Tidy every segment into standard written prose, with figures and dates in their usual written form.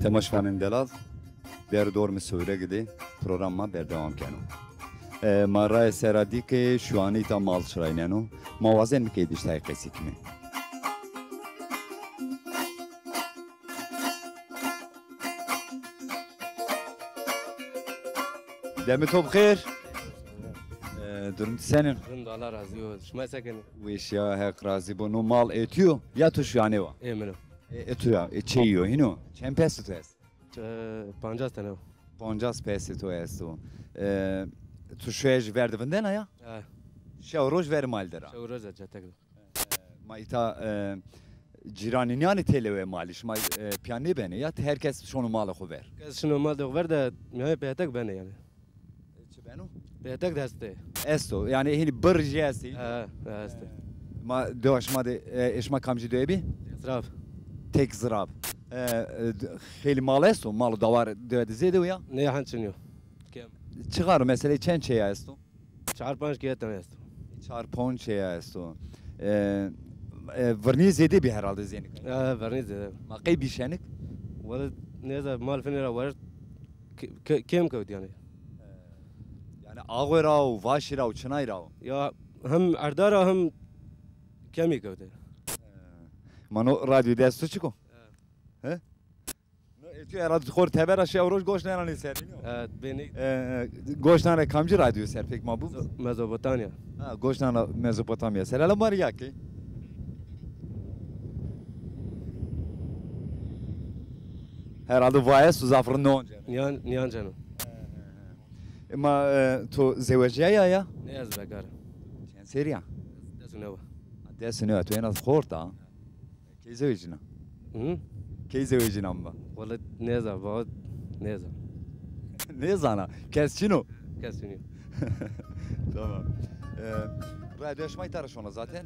تماشفانین دلال بر دور مسوره گدی پروگرام ما بردوام کنم. مرای سرادی که شوانی تا مال شراینانو موازن میکیدش تای قصی کمی. دم تو بخیر. درمت سنن. درم دلار razı ol. شما سکنی؟ ویش یا هک razı bu no mal etiyor ya tu şuani va. منو. Etiyor, çeyiyor hino. Çem pesto tu es. 50 tane. 50 pesto tu es tu. Tu şuej verdi venden ya? Ha. Şavroj ver maldera. Şavroz açacak. Ma ita ciranin yani televe maliş ma piyani beni ya herkes şunu malı xo ver. Kız şunu mal da ver de ne petek beni yani. Çe benu? Petek deste. Esto yani hini bir jesi. Ha, deste. Ma döş ma de eşma kamcı döbi? Zraf. Tek zrab. Xeli mal esto mal davar döde zede ya. Ne hançınıyor? Kem. Çıkar mesela çen çeye esto. 4-5 kağıt tane est. Çar pon çeye esto. Verniz zede bir herhalde zenik. Ha, verniz de. Ma qey bişenik. Valla ne zaman mal fenera var. Kem kavut yani. Yani ağıra o vaşira o çınayra o. Ya hem ardara hem kemi kavut. Mano radyo desto çıko. He? No etiyor herhalde khor teber aşağı roş goş nana serin. Beni Goş nana kamcı radyo ser pek ma bu. Mezopotamya. Ha goş nana Mezopotamya ser. Hala var ya ki. Herhalde vaya su zafrın ne onca. Nihan canım. Ama tu zevciye ya? Ne yaz bekar. Sen seriya. Desu ne var? Desu ne var? Tu en az khorta. Ki zevcina. Hı? Ki zevcina mı? Valla ne yazar? Valla ne yazar? Ne zana? Kesçino. Kesiniyor. Tamam. Radyo açmayı tarış ona zaten.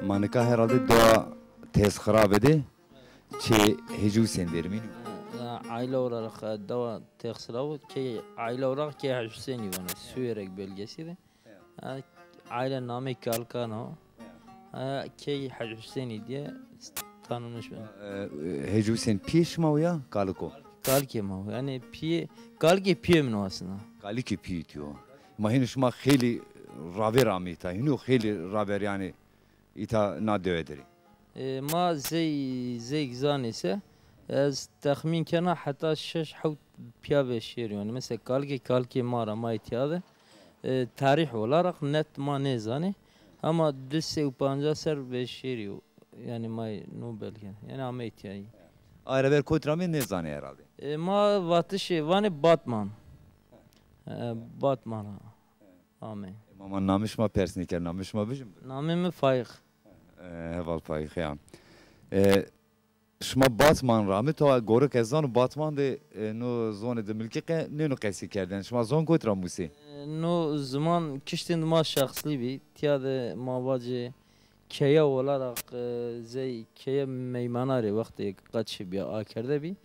Manika herhalde doğa tez xarab edi. Çe hecu sendirmin. Aile olarak dava teksirav ki aile olarak ki Hüseyin yani Süerek bölgesiydi. Aile namı Kalkano. Ki Hüseyin diye tanınmış. Hecu sen piş mi ya kalıko? Kalki mi? Yani kalki piye mi aslında? Kalki pi diyor. Mahiniş ma xeli raver amita. Hinu xeli raver yani ita na dövederi. ما زي زان ise از تخمین کنه حتی 6-7 پیاده شیر yani mesela kalki mara ma itiyadı tarih olarak net ma ne zani ama 250 ser ve şiri yani ma no belgen yani ama itiyadı. Ayrı ver kodrami ne zani herhalde. Ma vatışı vani Batman. Batman. Amen. Ama namış ma persniker namış ma bijim. Namı mı Faik. Heval payık ya. شما باتمان را می تا گورک ازان و باتمان ده نو زون ده ملکی نه قسی کردن شما زون کوت را موسی نو zaman kiştin ma şahslı bir tiyade mavacı kaya olarak zey kaya meymanare vakti kaç bir akerde bir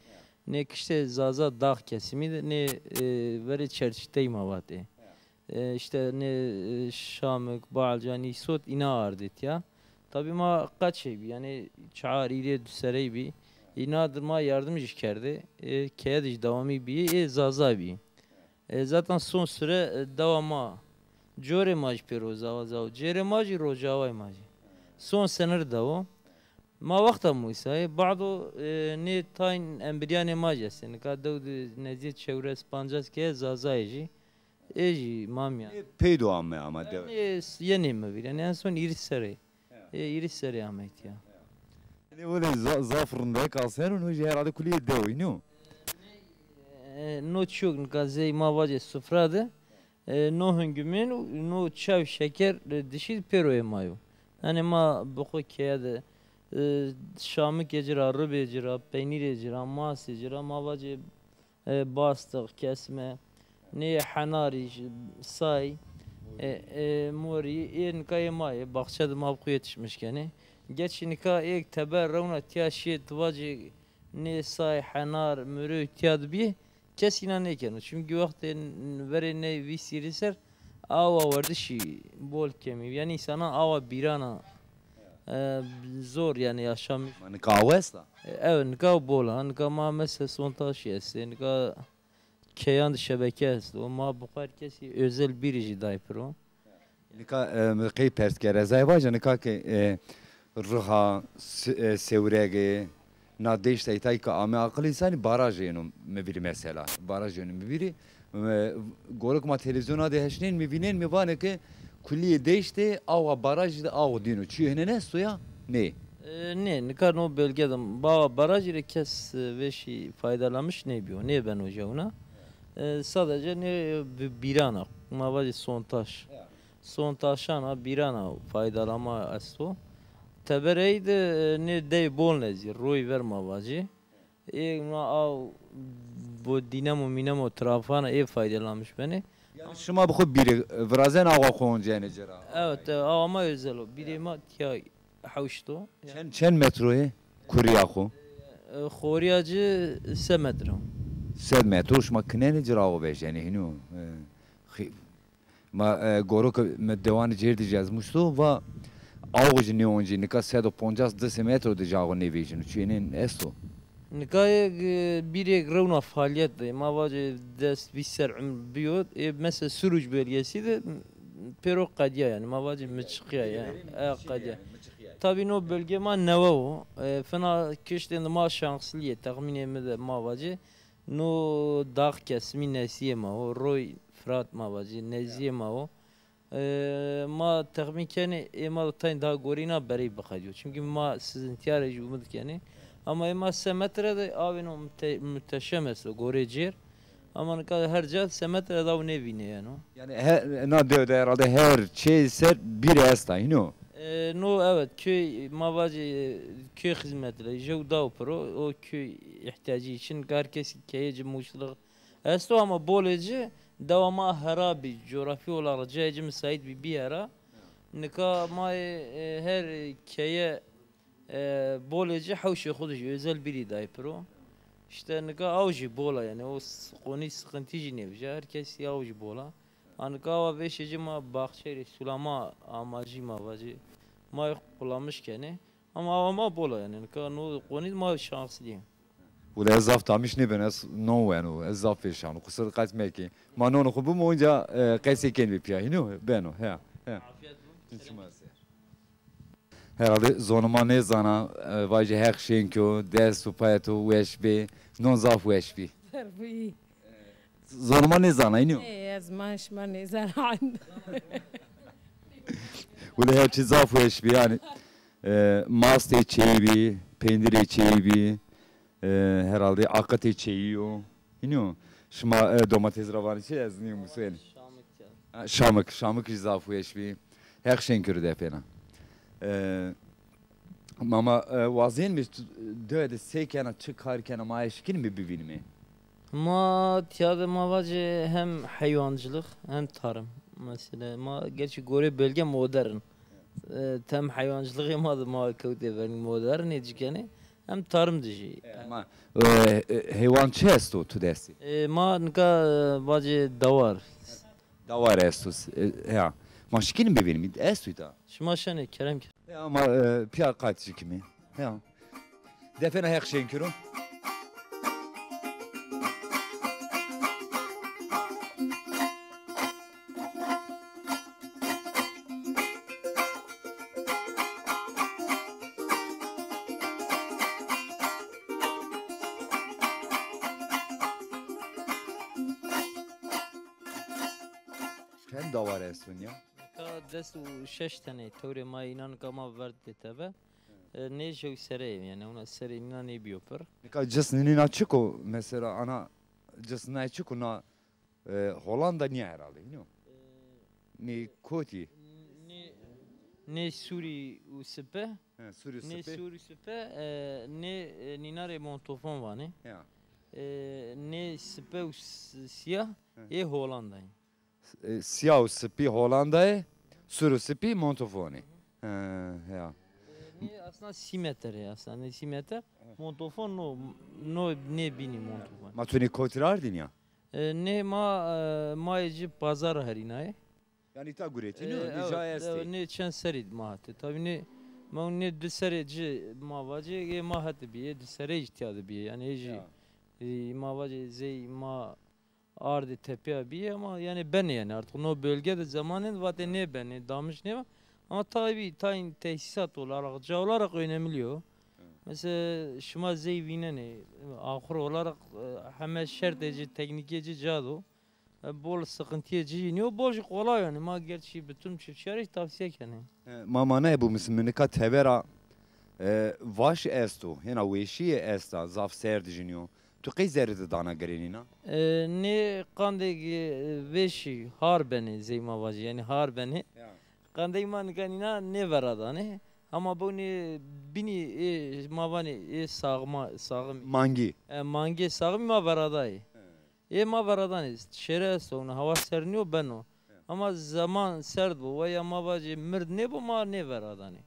ne kişte zaza dağ kesimi de ne veri çerçitey mavate işte ne Şamık Bağcani sot ina ardet ya tabi ma kaç bir yani çağır ile düserey bir inadır ma yardımcı kerdi kaya diş devamı bir zaza bir zaten son süre devama Core maj peroza zav cere maji rojavay maji son sener dawo ma vakta muisa bado ne tayn embriyane majesin ka dav nezit çevres pancas ke zazaji eji mamya peydo amme ama de yeni mi bir yani en son iris sere iris sere ahmet ya ne böyle zafrında kalsan onu herhalde kuliye de oynuyor no çok gazey mavaje sufrade no hüngümün no çav şeker dişi peroye mayo yani ma boku kiyade şamı gecira rübe cira peynir ecira mas ecira mavaje bastık kesme ne hanari say mori en kaymaye bahçede mavku yetişmişken geç nika ek teber ravna tiyaşi tvaji ne say hanar mürü tiyad bir kesine ne kenu çünkü vakti veri ne visiriser ava vardı şi bol kemi yani sana ava birana zor yani yaşam yani kahvesla evet nika bola nika ma mesela son taşı etse nika keyan şebeke etse o ma bu kadar kesi özel birici daypro nika kay pers kerezay vaja nika ke ruha sevrege na değişte itay ka ame akıllı sani baraj yenu mebiri mesela baraj yenu mebiri goruk ma televizyona de heşnen mi binen mi vane ke kulliye değişte ava baraj de ava dinu çühene ne suya ne ne nikar no bölgede bağ baraj ile kes ve şey faydalanmış ne biyo ne ben hoca ona sadece ne birana mavacı son taşana birana faydalama asto tebereydi ne dey bol nezi roy verma vacı ma av bu dinamo minamo trafana ev faydalanmış beni yani şuma bu biri vrazen ava konjene cera evet ama özel o biri ma ya havuştu çen metroye kuriyako Xoriyacı semetro sed metro şuma knene cera o bejene hinu ma goruk me devan cerdi yazmıştı ve Ağucu ne onca nika 150 metro de jago ne vejin çenin esto Nikaya bir grevna faaliyet de mavacı dest viser biyot mesela Suruç bölgesi de pero qadiya yani mavacı mıçıkya yani qadiya tabii no bölge ma nevo fena kişten ma şanslıye tahmin emede mavacı no dağ kesmi nesiye ma o roy frat mavacı neziye ma o ما تخمین کنی اما تاین daha gorina beri bakıyor çünkü ma sizin tiyareci umut yani ama ema semetre de avino müteşemes gorecir ama ne kadar her cihaz semetre da ne vine yani yani na de herhalde her şey ser bir esta hino no evet köy mavacı köy hizmetleri jevda pro o köy ihtiyacı için herkes keyci muşluk esto ama boleci devama harabi coğrafi olarak cihacı müsait bir ara nika ma her keye boleci havşi kuducu özel biri daypro işte nika avcı bola yani o konu sıkıntıcı nevci herkes avcı bola anika ava beşeci ma bahçeli sulama amacı ma vacı ma kullanmışken ama ama bola yani nika no konu ma şanslıyım وده اضاف تامش نی بناس نو ونو اضاف فيشانو قصر قات ميكي ما نونو خبو مونجا قيسي كين بيبيا هنو بنو ها ها herhalde zonuma ne zana vajı her şeyin ki ders upayatu weşbi non zaf weşbi تربية zonuma ne zana iniyor يا زمان ما نزال عند وده her şey zaf weşbi yani maste çeyibi peyniri çeyibi herhalde akate çeyiyor iniyor şuma domates ravanı şey yazınıyor mu söyle şamık zaf weşbi her şeyin körü de fena Mama vazin mi döde seyken çıkarken ama eşkin mi bibin mi? Ma tiyade mavacı hem hayvancılık hem tarım. Mesela ma gerçi Gore bölge modern. Tem hayvancılığı ma da ma kavde verin modern edikeni hem tarım dışı. Ama hayvan çesto tu desi. Ma nka vacı davar. Davar estus. Ya. Ma şkin mi bibin mi? Estu da. Şmaşane kerem ki. Ya ama piyar kaçıcı kimi? Ya. Defene hek şenkiro. Sen davar estun ya. Ka dest u şeş tane tevre ma inan kama verdi tebe. Ne çok sereyim yani ona seri inan ne biyoper. Neka cısninin açık o mesela ana cısnının açık ona Hollanda niye herhalde biliyor musun? Ni koti. Ne Suri u sepe. Suri Ne sıpı. Suri sepe ne ninare montofon vani. Ya. Ne sepe u siyah Hollanda'yım. Siyah sıpı Hollanda'ya, suru sıpı Montofoni. Ya. Ne aslında simetre aslında ne simetre. Montofon no ne bini montofon. Ma tu ni kotirardin ya. Ne maeci pazar harinay. Yani ta gureti ne? Rica esti. Ne çen serid mahate. Tabii ne ma ne düsereci mavacı mahate biye düsere ihtiyadı biye. Yani eji mavacı zey ma ardı tepe biye ama yani ben yani artık o bölgede zamanın vade ne beni damış ne var. Ama tabii tayin tesisat olarak olarak önemliyor. Mesela şuma zeyvine ne ahır olarak hemen şerteci teknikeci cado bol sıkıntıcı ne o bol kolay yani ma gerçi bütün çiftçileri tavsiye yani. Mama ne bu mismin ka tevera vaş esto. Hena veşiye esta zaf serdijiniyo. Tu qey zeride dana gerenina? Ne kandegi veşi har beni zeyma vacı yani har beni. Kandegi man kanina ne verada ne? Ama bu ne bini mavani sağım Mangi. mangi sağım ma veradayı. Ma veradani şere sonra hava serniyor ben o. Ama zaman sert bu veya mavacı mırd ne bu ma ne veradani.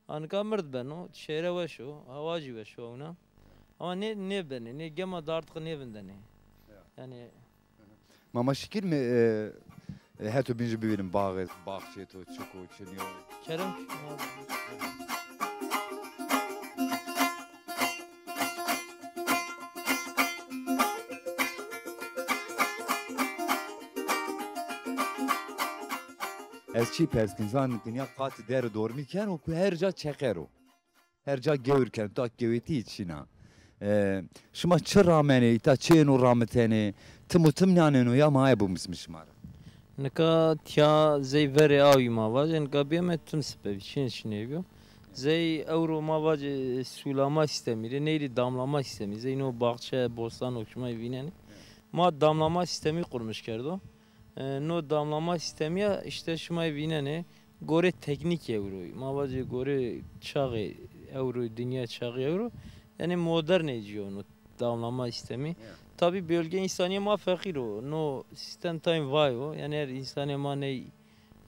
Anka mırd ben o şere ve şu havacı ve şu ona. Ama ne beni ne gema da artık ne bende ne. Yani Mama şikir mi heto binci biberim bağı bahçe to çuko çiniyo. kerem Ez çi peskinzan dünya katı der dormiken o her ca çekero. Her ca gevurken tak geveti içina. Şuma çı ramene ita çeno rametene tım naneno ya ma bu mismişmar. neka tya zey vere avi mavacı neka biyemetim sebebi şine zey euro mavacı sulama sistemi neydi damlama sistemi zey no bahçe bostan okşuma evinen ma damlama sistemi kurmuş kerdo. No damlama sistemi ya işte şuma evinen gore teknik euro mavacı gore çağı euro dünya çağı euro yani modern ediyor onu damlama sistemi. Tabi bölge insaniye ma fakir o. No sistem time vay o. Yani her insaniye ma ne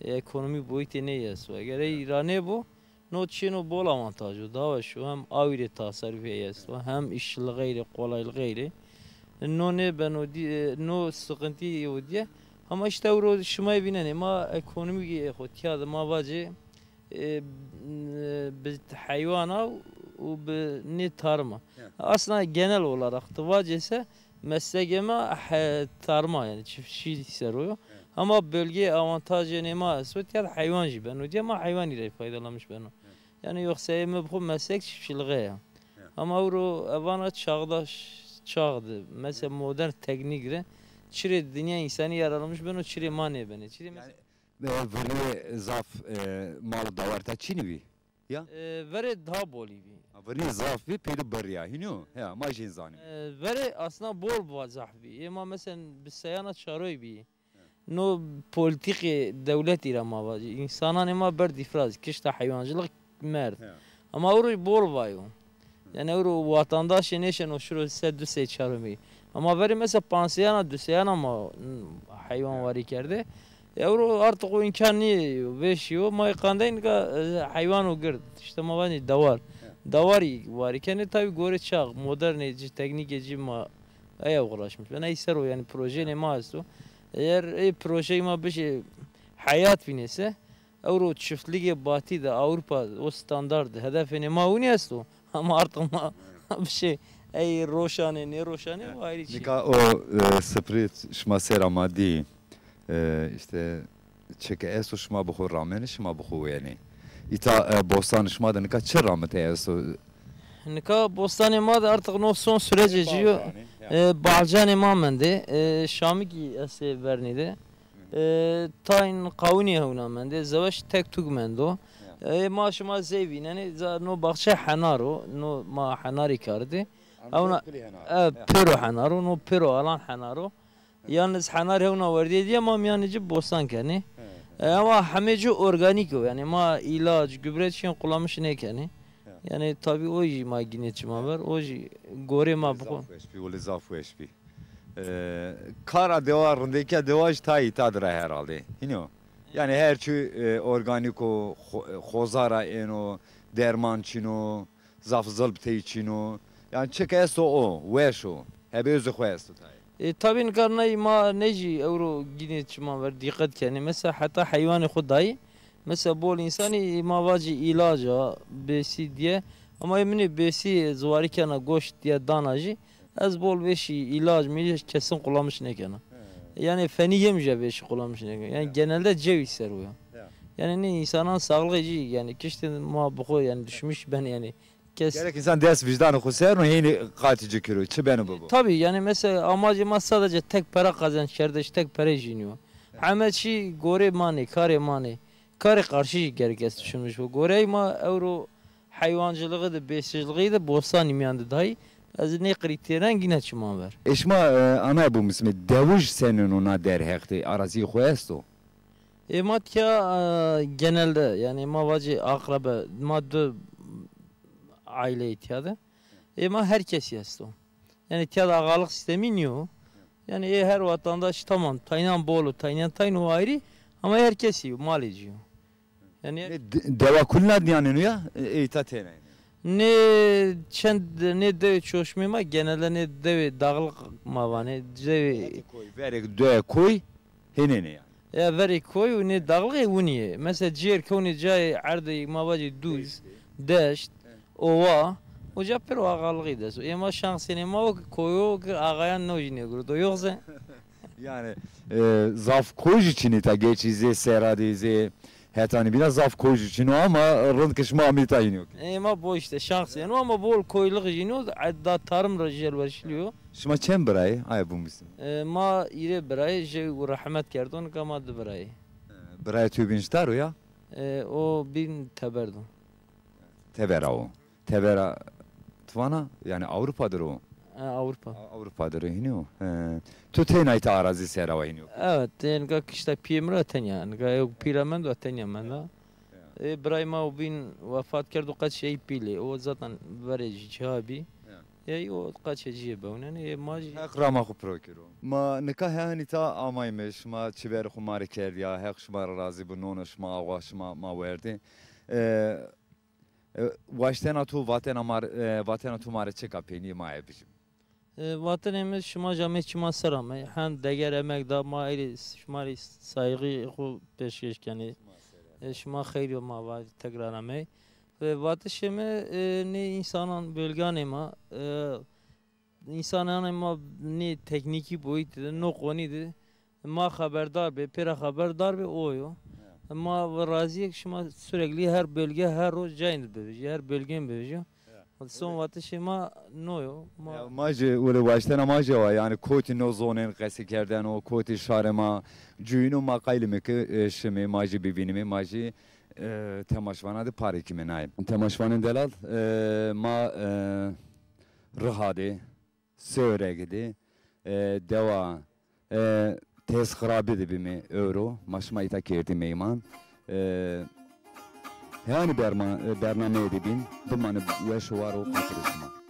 ekonomi boyutu ne yasu. Eğer İran'e bu no çino bol avantajı daha şu hem avire tasarrufu yasu hem işçiliğiyle kolaylığı no ne ben o no sıkıntı o diye ama işte o şumay binen ma ekonomi hotiya da ma vacı biz hayvana o ne tarıma. Aslında genel olarak da vacese mesleğime tarıma yani çiftçi seruyor. Ama bölgeye avantajı ne ma esvet ya hayvancı ben o diye ama hayvan ile faydalanmış ben o. Yani yoksa bu meslek çiftçiliğe ya. Ama o evana çağdı. Mesela modern teknikle çire dünya insanı yaralamış ben o çire mane beni. Çire mesela Veri zaf mal davarta çinivi. Ya? vere daha bolivi. Veri zaf bir peydu bariya hino. Ya ma jinzani. Vere aslında bol vazah bi. Ama mesela bir seyana çaroy bi. No politik devlet İran mavacı. İnsana nema ber difraz. Kışta hayvancılık mer. Ama euro bol vayo. Yani euro vatandaş neşen o şuru se düse çarımı. Ama veri mesela pansiyana düseyan ama hayvan vari kerdi. Euro artık o imkanı veşiyor. Ma kandayn ka hayvan o gird. İşte ma vani davar. Davari vari kendi tabi gore çağ modern teknik ma aya uğraşmış. Ben ayser o yani proje ne maasto. Eğer proje ma bir şey hayat binese euro çiftliğe batı da Avrupa o standart hedefine ma uniyasto. Ama artık ma bir şey ey roşane ne roşane o ayrı şey. Nika o sprit şma sera maddi işte çeke eso şma buxu ramen şma buxu yani. İta bostan şma da nika çı ramet eso. Nika bostane ma da artık no son sürece ciyo. Balcan imamende Şamiki ese vernide. Tayin kavuni huna mende zavaş tek tugmendo. ما شما زیوی نه نو بخش حنارو نو ما حناری کرده اونا پیرو حنارو نو پیرو الان حنارو yalnız حنار هونا وردی diye ما میانجی بوستان کنی ama همه جو ارگانیک yani ma ilaç gübre için kullanmış ne keni yani tabi o ma ginetçi ma var o gore ma bu Öyle zafu eşbi. Kara devarındaki devaj tayi tadıra herhalde. Hino. Yani her şey organik o, xozara eno, derman çino, zafzal btey çino. Yani çekeso o, veşo. Hebe özü xoyesto tay. Tabii karnay ma neji euro ginetçi ma var dikkat keni mesela hatta hayvanı xudayı mesela bol insani ma vacı ilaca besi diye ama emini besi zuvari kana goş diye danajı az bol beşi ilaç miliç kesin kullanmış ne kana. Yani feni yemeyeceği beşi kullanmış ne kana. Yani genelde ceviz seruyor. Yani ne insanın sağlığı yani kişi ma bu yani düşmüş ben yani Gerek insan ders vicdanı xuser no yeni katıcı kiro. Çı beni bu. Tabii yani mesela amacıma sadece tek para kazanç kardeş tek para jiniyor. Hemen şey gore mani, kare mani. Kare karşı gerekes düşünmüş bu. Gore ma euro hayvancılığı da besiciliği da bostan imyandı dahi. Az ne kriterden yine çıman var. Eşma ana bu mismi devuj senin ona derhekti arazi xoyesto. Emat ya genelde yani ma vacı akraba madde aile ihtiyacı. Ama herkes yasto. Yani ihtiyacı ağalık sistemi yok. Yani her vatandaş tamam taynan bolu taynan o ayrı ama herkes yiyor mal ediyor. Yani Deva kulna diyanını ya eğitatene. ne çend ne de çoşmama genelde ne de dağlık mavane de Verek de koy henene yani. ya veri koy ne dağlık uniye. Mesela ciğer koni cay ardı mavacı duz deşt ova Hoca pero ağalığı da so. Ama şansını ma koyu ağayan ne ojine gurdu yoksa Yani zaf koyucu için ta geçize seradize hetani biraz zaf koyucu için o ama rınt kışma amita iniyor. Ama bu işte şansını ama bol koyuluk yine da tarım rejel başlıyor. Şma çem burayı ay bu misin? Ma ire burayı je rahmet kerdon kama de burayı. Burayı tübinçtar o ya. O bin teberdon. Tebera o. Tebera Tvana yani Avrupa'dır o. Avrupa. Avrupa'dır iniyor. Tütenayta arazi serava iniyor. Evet, yani işte piyemre tenya, yani piramid ve tenya menda. Brahma o bin vefat kerdo kaç şey pili, o zaten verici çabi. Ya o kaç şey be, yani maji. Akrama ku prokiro. Ma nikah hani ta amaymış, ma çiver kumar kerdiya, hek şmar razı bu nonuş ma avaş ma verdi. Vaştena tu vatena tu mare çeka peni ma yapışım. Vatanımız şuma cami çima saramay. Han deger emek da ma iri şumari saygı ku peşkeş yani. Şuma hayır ma var tekrar amay. Ve vatışımı ne insanın bölgane ma insanın ma ne tekniki boyutu ne konuydu. Ma haberdar be, pera haberdar be oyo. Ma razıyek şuma sürekli her bölge her roz cayındır bebeği, her bölgen bebeği. Son vatışı ma noyo. Maji öyle vaştena maji var yani koti no zonen qesi kerden o koti şarema cüyünü ma qaylime ki şimi maji bivinimi maji temaşvana de pare kimenay. Temaşvanın delal ma rıhadi söre gidi deva tez xarabi de bimi euro maşma ita kerdi meyman Yani برنامه ببین بمانه و شوار و خاطر شما